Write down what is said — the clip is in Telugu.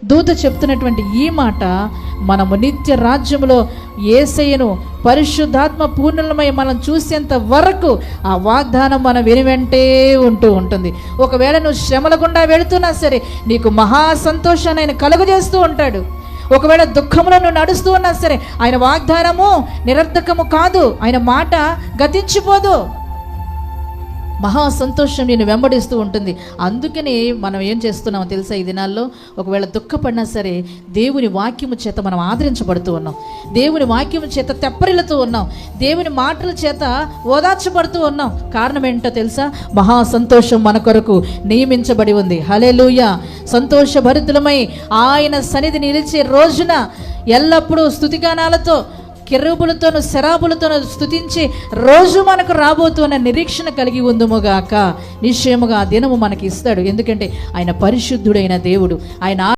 దూత చెప్తున్నటువంటి ఈ మాట మనము నిత్య రాజ్యములో యేసయ్యను పరిశుద్ధాత్మ పూర్ణులమై మనం చూసేంత వరకు ఆ వాగ్దానం మన వెనువెంటే ఉంటూ ఉంటుంది. ఒకవేళ నువ్వు శ్రమల గుండా వెళుతున్నా సరే నీకు మహా సంతోషాన్ని ఆయన కలుగజేస్తూ ఉంటాడు. ఒకవేళ దుఃఖంలో నువ్వు నడుస్తూ ఉన్నా సరే ఆయన వాగ్దానము నిరర్ధకము కాదు, ఆయన మాట గతించిపోదు. మహా సంతోషం నేను వెంబడిస్తూ ఉంటుంది. అందుకని మనం ఏం చేస్తున్నామో తెలుసా, ఈ దినాల్లో ఒకవేళ దుఃఖపడినా సరే దేవుని వాక్యము చేత మనం ఆదరించబడుతూ ఉన్నాం, దేవుని వాక్యము చేత తెప్పరిల్లుతూ ఉన్నాం, దేవుని మాటల చేత ఓదార్చబడుతూ ఉన్నాం. కారణం ఏంటో తెలుసా, మహా సంతోషం మన కొరకు నియమించబడి ఉంది. హల్లెలూయా. సంతోషభరితులమై ఆయన సన్నిధి నిలిచే రోజున ఎల్లప్పుడూ స్తుతిగానాలతో కెరూబులతోనూ శరాబులతోనూ స్తుతించే రోజు మనకు రాబోతున్న నిరీక్షణ కలిగి ఉందుముగాక. నిశ్చయముగా ఆ దినము మనకి ఇస్తాడు. ఎందుకంటే ఆయన పరిశుద్ధుడైన దేవుడు. ఆయన